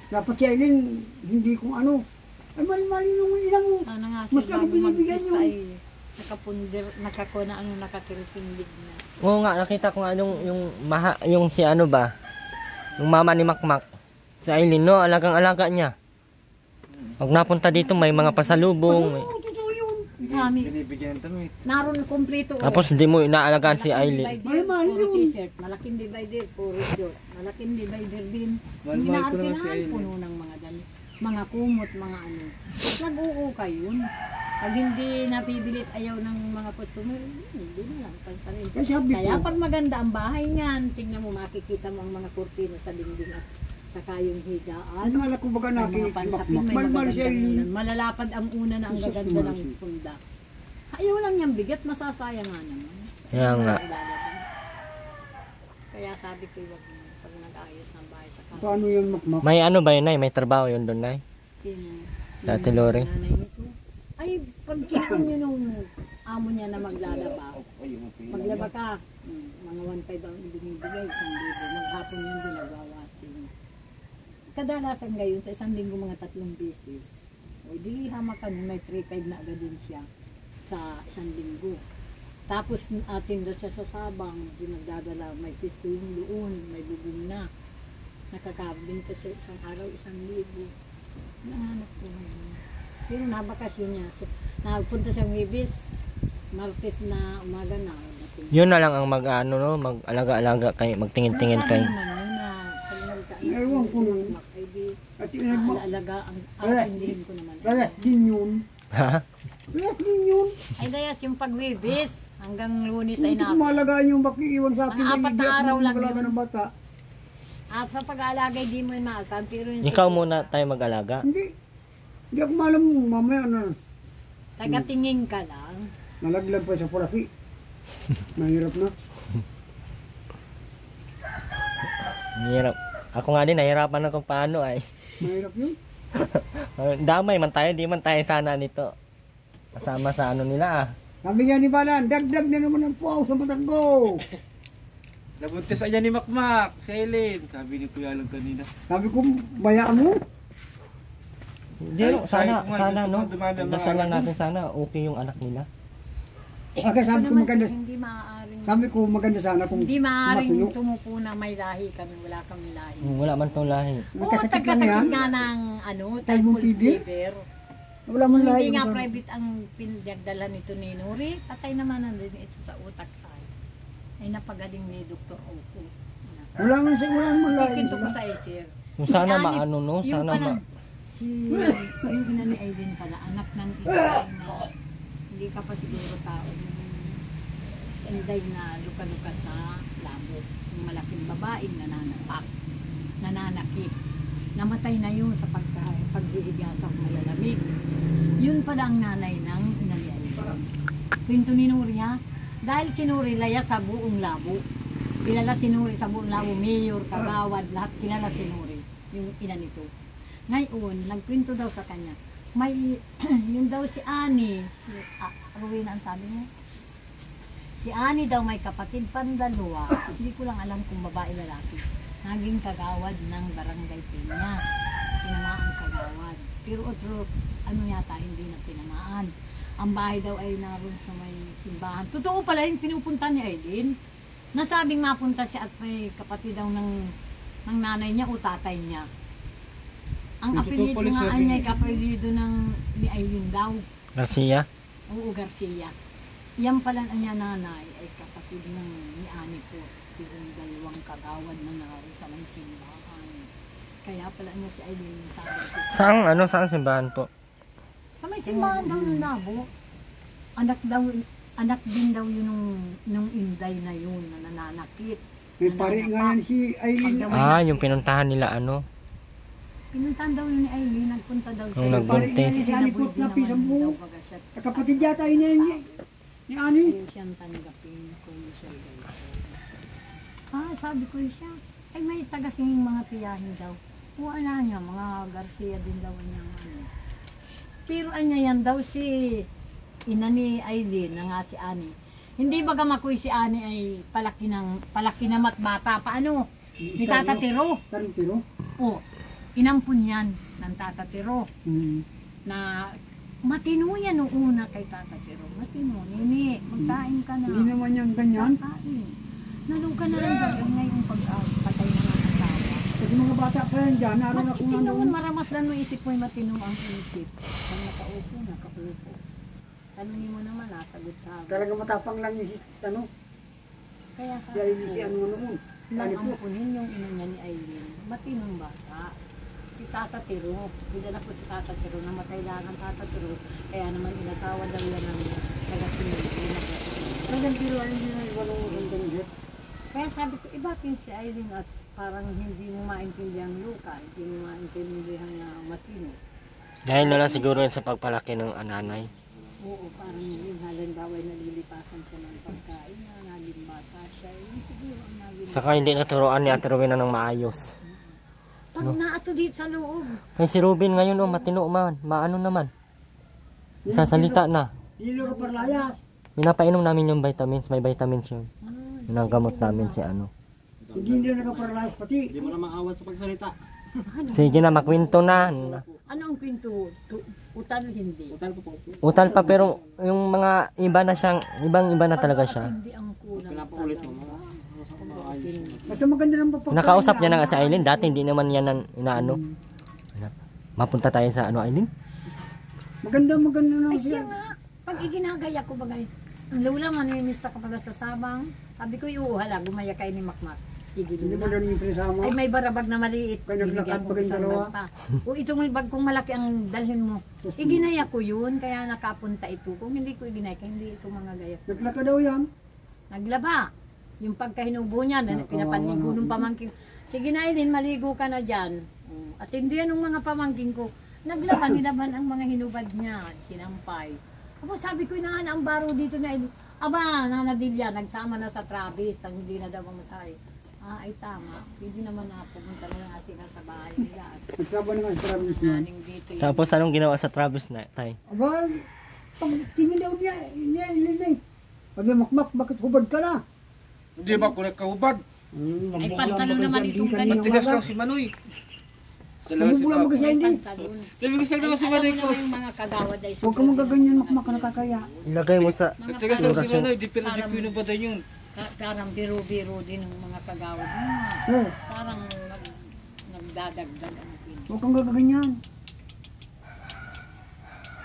Dapat si Eileen, hindi kung ano. Ay, mali-mali nung ilang mo. sana nga Mas sila lagi binibigyan mag-pista yun. ay nakapundir, nakakuna ano, nakatilpindig na. Oo nga, nakita ko nga yung si ano ba? Yung mama ni Makmak. Si Aileen, no? Alagang-alaga niya. Pag napunta dito, may mga pasalubong. Oo, totoo yun. Dami. Binibigyan ng damit. Naroon kompleto. Tapos hindi mo inaalagaan si Malaking Aileen. divider, Mahal puro yun. t-shirt. Malaking divider, puro short. Malaking divider din. Mahal Hindi ko na naman si arkinahan, Aileen. puno ng mga dami. Mga kumot, mga ano. Nag-uukay yun. Pag hindi napibilit ayaw ng mga customer, hindi na lang pansarin. Kaya sabi Kaya ko, pag maganda ang bahay niyan, tingnan mo, makikita mo ang mga kurtina sa dingding at saka yung higaan. ano alam ko baga Ang mga nakinig si pansapin, Makmak. may Malmal si magagandang Eileen. unan. Malalapad ang una na ang Jesus gaganda ng mercy. punda. Ayaw lang niyang bigat, masasayang nga naman. Kaya nga. Kaya sabi ko, wag mo, pag nag-ayos ng bahay sa kanila. Paano yun, Makmak? May ano ba yun, Nay? May trabaho yun doon, Nay? Sino? Sa Ate Lori. Nanay nito. Ay, pag kinuha niyo nung amo niya na maglalaba, maglaba ka, mga 1.5 ang binibigay, 1,000. Maghapon yun din nagwawasin. Kadalasan ngayon sa isang linggo mga 3 beses. O di hamakan, may 3.5 na agad din siya sa isang linggo. Tapos tinda siya sa Sabang, dinagdadala, may pisto yung doon, may bubong na. Nakakabing pa siya isang araw, 1,000. Nahanap ko ngayon. Pero nabakasyon niya. Nagpunta sa Wibis, Martes na umaga na. Yun na lang ang mag-ano, no? Mag-alaga-alaga kay, magtingin-tingin kay. Ewan ko nun. At yung Alaga ang atindihin ko naman. Kaya din yun. Ha? Kaya din yun. Ay dayas yung pag-Wibis hanggang Lunes ay Hindi ko na. malagaan yung makiiwan sa akin. Ang apat na araw lang Malaga yun. ng bata. Sa pag-aalaga di mo maasan pero yung Ikaw muna tayo mag-alaga. Hindi. Hindi ako malam mamaya na. tagatingin ka lang. Nalaglag pa sa puraki. Mahirap na. Hirap. Ako nga din, nahirapan ako paano ay. Mahirap yun. Damay man tayo, di man tayo sana nito. Kasama sa ano nila ah. Sabi nga ni Balan, dagdag na naman ang puaw sa matang ko. Nabuntis ayan ni Makmak, si Eileen. Sabi ni Kuya lang kanina. Sabi ko, bayaan mo. Hindi, Ay, sana, kahit kung sana gusto no. ko dumami ang mga Dasal lang anak natin sana, okay yung anak nila. Okay, sabi ko naman maganda. hindi maaaring Sabi ko maganda sana kung hindi maaaring matuyo. tumupo na may lahi kami, wala kami lahi. Wala man tong lahi. May Oo, kasakit lang tagkasakit yan. nga ng Typhoid typhoid fever? fever. Wala man lahi. Hindi nga yung- private ang pinagdala nito ni Nuri. Patay naman nandun ito sa utak ay. Ay napagaling ni Dr. Opo. Wala man sa wala man lahi. Pinto ko sa isir. Kung sana Si Ani, maano no, yung sana pala, ma... yung ina ni Aileen pala, anak ng Inday na hindi ka pa siguro tao. Yung Inday na luka-luka sa labo. Yung malaking babaeng nananakit. Namatay na yun sa paghihiga sa malalamig. Yun pala ang nanay ng ina ni Aileen. Kwento ni Nuri ha. Dahil si Nuri laya sa buong labo. Kilala si Nuri sa buong labo, mayor, kagawad, lahat kilala si Nuri. Yung ina nito. Ngayon, nagkwento daw sa kanya. May, yun daw si Ani, si Rowena ang sabi mo. Si Ani daw may kapatid pandalawa. Hindi ko lang alam kung babae lalaki. Naging kagawad ng barangay Peña. Tinamaan kagawad. Pero otro, ano yata, hindi na tinamaan. Ang bahay daw ay naroon sa may simbahan. Totoo pala yung pinupunta ni Aileen. Nasabing mapunta siya at may kapatid daw ng nanay niya o tatay niya. Ang Yung apelyido totoo pala nga sabi niya, niya. kapelyido ng ni Aileen daw. Garcia? Oo, Garcia. Yan pala ang niya nanay ay kapatid ng ni Ani po. Yung dalawang kagawad na naroon sa may simbahan. Kaya pala niya si Aileen yung sabi ko. Saan simbahan po? Sa may simbahan daw ng Labo. Anak din daw yun nung Inday na yun na nananakit. May pari nga yan si Aileen. Ah, yung pinuntahan nila ano. Pinuntahan daw yun ni Aileen, nagpunta daw siya. Nung Pari nga yan nagbuntis. si Anikot na pisang daw buo. baga siya. Kapatid yata yun yan ni Ani. Ayaw siyang tanggapin kung siya ganito. Sabi ko siya, ay may tagasing mga tiyahin daw. Kuha na niya, mga Garcia din daw niya. Pero anya yan daw si ina ni Aileen na nga si Ani. Hindi baga makoy si Ani ay palaki na matbata. Paano? Ni Tata Tiro. Parang tiro. O, inampun yan ng Tata Tiro. Na matino yan noong una kay Tata Tiro. Matino, nini, magsaing ka na. Hindi naman yan ganyan. Sasaing. Naluga na lang daw ngayong pagpatay na ng asawa. Kasi mga bata pa yan dyan, naroon Mas ako matino, ano. maramas lang mo isip mo, matino ang isip. Pag nakaupo. Tanungin mo naman, nasagot sa akin. Talaga matapang lang yung ano. Kaya sa Kaya hindi si ano noon. nang ampunin yung ina niya ni Aileen, matinong bata. Si Tata Tiro, pinala ko si Tata Tiro, namatay lang ang Tata Tiro, kaya naman inasawa daw yan ng taga-sinili. Talagang tiro ay hindi na iwan ng gandang jet. Kaya sabi ko, bakit si Aileen at parang hindi mo maintindihan Luka, hindi mo maintindihan na matino. Dahil na lang siguro yun sa pagpalaki ng ananay. Oo, parang yung halimbawa nalilipasan siya ng pagkain na naging bata siya. Yun siguro ang naging Saka hindi naturoan ni Ate Rowena ng maayos. Parang naato dito sa loob. Kay si Ruben ngayon matino man. Maano naman. Sasalita na. Dilo ka parlayas. Pinapainom namin yung vitamins. May vitamins yun. Ginagamot namin si ano. Hindi nila nakaparlayas pati. Hindi mo na maawat sa pagsalita. Sige na, makwento na. Ano ang pinto? Utan hindi. Utal po po. Utal pa pero yung mga iba na siyang, ibang-iba na talaga siya. Hindi ang kunang Pinapaulit mo. Basta maganda ng papagkain. Nakausap niya na nga si Aileen. Dati hindi naman yan inaano. Mapunta tayo sa ano Aileen? Maganda na Ay siya. siya nga. Pag iginagaya ko bagay. Ang lula manimista ka pala sa sabang. Sabi ko iuhala, gumaya kayo ni Makmak. Sige Hindi mo lula. na yung presama. Ay may barabag na maliit. Kaya naglakad Binigyan ko pa kayong isang dalawa? banta. O itong bag kong malaki ang dalhin mo. Iginaya ko yun, kaya nakapunta ito. Kung hindi ko iginaya, kaya hindi ito mga gaya. Naglaka daw yan. Naglaba. Yung pagkahinubo niya, pinapanigo ng pamangkin. Sige na Eileen, maligo ka na dyan. At hindi yan ng mga pamangkin ko. Naglaba, nilaban ang mga hinubad niya. Sinampay. Ako sabi ko, inahan ang baro dito na Eileen. Aba, nanadilya, nagsama na sa Travis, tang hindi na daw mamasay. Ay tama. Hindi naman na pumunta na lang sila sa bahay nila. Nagsaba na nga sa Travis niya. Naning dito yun. Tapos anong ginawa sa Travis na, tay? Aba, pag tingin daw niya Eileen. Sabi Makmak, bakit hubad ka na? Hindi ba ako nagkahubad? Ay, pantalon naman itong kanina. Matigas lang si Manoy. Dalawa si Bumubula mo Papa. kasi May hindi. pantalon. Sabi ko sa'yo Ay, si alam Manoy mo ko. naman yung mga kagawad ay Huwag ka mong gaganyan Makmak, nakakaya. Ilagay mo sa... Mga Matigas lang si Parang- Manoy. Di pero di ko inubadan yun. Parang biro-biro din ng mga kagawad. Mga, Oo, parang nagdadagdag ang pin. huwag kang gaganyan.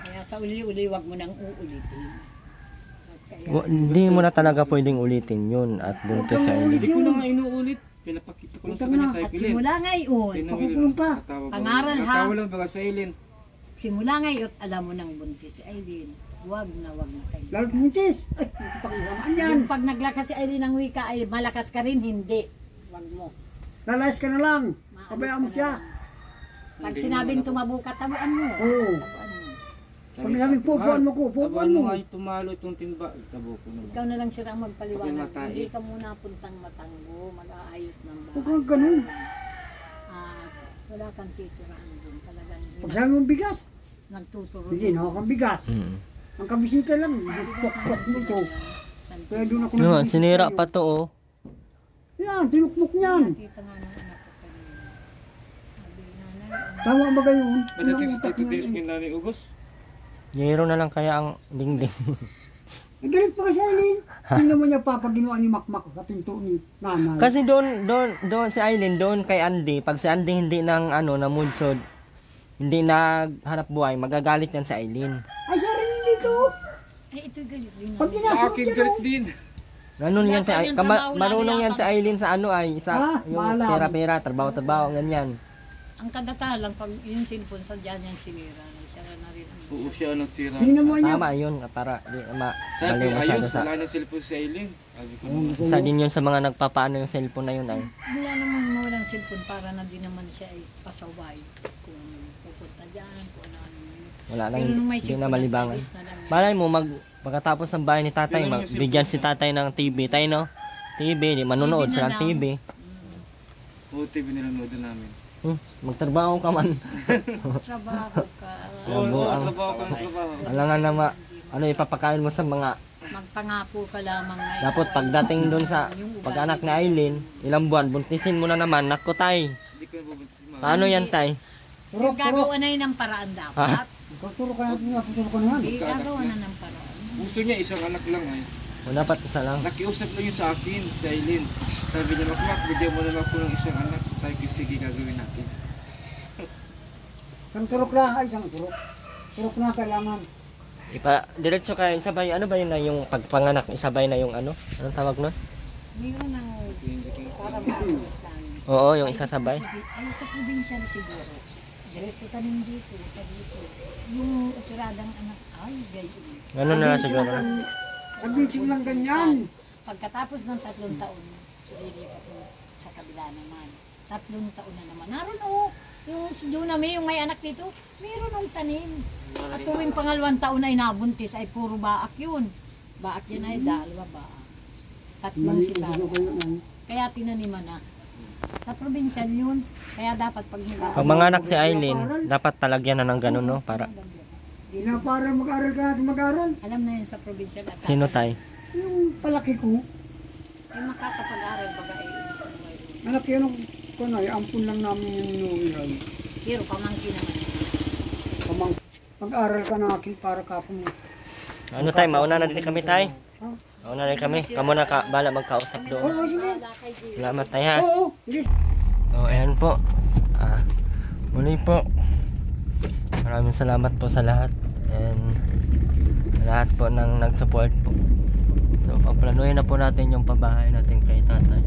Kaya sa uli-uli, wag mo nang uulitin. Kaya, Hindi mo na talaga pwedeng ulitin yun at buntis sa Hindi Eileen. ko na nga inuulit. Pinapakita ko lang sa kanya sa at Eileen. simula ngayon, Pakukulong ka. Pangaral, ha? Natawa lang baga sa Eileen. simula ngayon, alam mo nang buntis si Eileen. Wag na kayo. Lalo pumuntis. Ay, pakilamaan yan. Yung pag naglakas si Eileen ng wika, ay malakas ka rin, hindi. Wag mo. Lalayas ka na lang. Maalis Pabayaan mo ka na siya. lang. Pag sinabing tumabuka, tabuan mo. Oo. Tabuan mo. Pag namin pupuan mo ko, pupuan Tabuan mo mo. nga yung tumalo itong timba. Tabo ko naman. Ikaw na lang sila ang magpaliwanag. Huwag matay. Hindi ka muna puntang matanggo, mag-aayos ng bahay. Huwag kang ganun. At wala kang titiraan doon. Talagang Pag sabi mong bigas, nagtuturo. sige, nawa kang bigas. Mm. Ang kabisita lang, pok-pok mo to. Kaya doon ako Yun, nabisita sinira sa'yo. pa to oh. Yan, tinukmok niyan. Nakita nga ng anak ko kanina. Sabi, nanay, Tama ba kayo? Padating si Tito Dennis kay Nanay Ugos. Yero na lang kaya ang dingding. Galit pa kasi Eileen. Hindi naman niya papaginawa ni Makmak sa pinto ni nanay. Kasi doon si Eileen, doon kay Andy, pag si Andy hindi nang namudsod, hindi naghanap buhay, magagalit yan si Eileen. Ay, siya rin dito. eh ito'y galit din. Pag namin. Sa ginasok akin niya, galit no? din. Ganun yan si Wala pa Eileen. niyang trabaho, Marunong lagi yan si Eileen sa sa yung maalam. pera-pera, trabaho-trabaho, ganyan. Ang kadata lang, pag yung cellphone sa dyan yan sinira. Siya na rin. Oo siya nagsira. Tingnan mo niya. Tama yun, para di Sabi baliw masyado ayos, sa... wala na cellphone si Eileen. Sabi ko Isa din yun sa mga nagpapaano yung cellphone na yun ay. Wala naman mawalang cellphone para na din naman siya ay pasaway. Kung pupunta dyan, kung ano. Wala lang, Pero nung may hindi cellphone, na malibangan. ayos na lang yan. Malay mo, pagkatapos ng bahay ni tatay, Yun lang yung bigyan si tatay ng TV. Tayo no? TV, di manunood TV na sila ng lang. TV. Oo, TV nilanood namin. Magtrabaho ka man. Trabaho ka. Alam mo, ang- trabaho ka ng trabaho. Alangan na ipapakain mo sa mga... Magpangako ka lamang na Dapat pagdating doon sa pag-anak ni Eileen, ilang buwan, buntisin mo na naman. Naku tay, Hindi ko nabubuntis si Mama. paano yan tay? Turok, turok. gagawa na yun ng paraan dapat. Tuturo ka natin nga, tuturo ka na yan. Hindi, gagawa na ng paraan. Gusto niya isang anak lang ay. O dapat isa lang. Nakiusap lang yun sa akin, sa Eileen. Sabi niya, Makmak, bigyan mo naman ako ng isang anak. Sabi ko, sige, gagawin natin. Isang turok lang, ay isang turok. Turok na kailangan. Diretso kayo, isabay, ano ba yun na yung pagpanganak, isabay na yung ano? Anong tawag nun? Mayroon ng para makakita. Oo, yung isasabay. Ay, sa probinsya na siguro. Diretso tanim dito, sa dito. Yung operadang anak, ay, gayon. Ganun na lang siguro. Sabihin lang ganyan. Pagkatapos ng 3 taon, lilipat mo sa kabila naman. 3 taon na naman. Naroon yung si Junami, yung may anak dito, mayroon ng tanim. At tuwing 2 taon ay nabuntis, ay puro baak yun. Baak yan ay 2 baak. 3 sila. Kaya tinaniman na. Sa probinsya yun, kaya dapat pag Pag mga anak si Eileen, dapat talagyan na ng ganun, no? Para, Hindi na para mag-aral ka natin mag-aral. alam na yun sa probinsya. At sino tay? Yung palaki ko, yung makakapag-aral baga ay anak yan ang kunay, ampun lang namin yung inuwihan. pero pamangkin naman. Pamang, mag-aral ka na akin para kapon mo. Ano tay, mauna na din kami tay? Mauna na din kami. Kamu na bala magkausap doon. Oo, sige. Salamat tay ha. Oo, sige. So, ayan po. Muli po. Maraming salamat po sa lahat. and lahat po ng nag-support po. So paplanuhin na po natin yung pabahay natin kay tatay.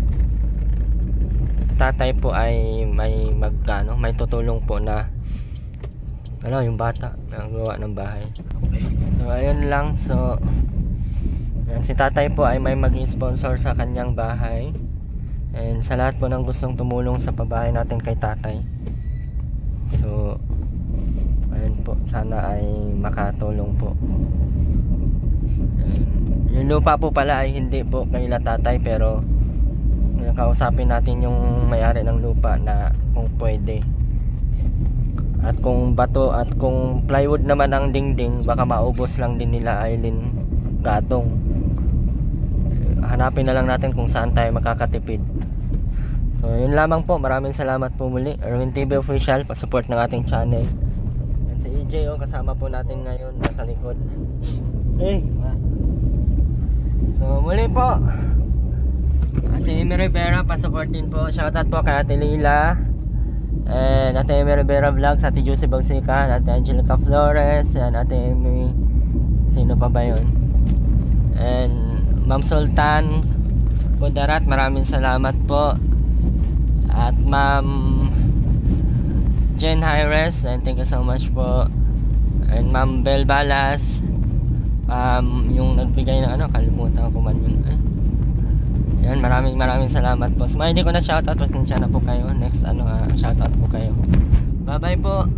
Tatay po ay may may tutulong po na yung bata nagawa ng bahay. So ayun lang. So yan, si tatay po ay may mag-sponsor sa kanyang bahay. And sa lahat po ng gustong tumulong sa pabahay natin kay tatay, so ayun po, sana ay makatulong po. And yung lupa po pala ay hindi po kanila tatay, pero nakausapin natin yung may-ari ng lupa na kung pwede. At kung bato at kung plywood naman ang dingding, baka maubos lang din nila Aileen gatong. Hanapin na lang natin kung saan tayo makakatipid. So yun lamang po, maraming salamat po muli. Erwin TV Official, pa-support ng ating channel. Yan si EJ, kasama po natin ngayon nasa likod. So muli po, Ate Amy Rivera, pa-support din po. Shoutout po kay Ate Lila, and Ate Amy Rivera Vlogs, Ate Juicy Bagsikan, Ate Angelica Flores, and Ate Amy, sino pa ba yun? And Ma'am Sultan Kudarat, maraming salamat po. At Ma'am Jen Hires, and thank you so much po. And Ma'am Bel Balas, yung nagbigay ng kalimutan ko man yun. Yan, maraming salamat po. So, hindi ko na shoutout, pasensya na po kayo. Next shoutout po kayo. Bye bye po.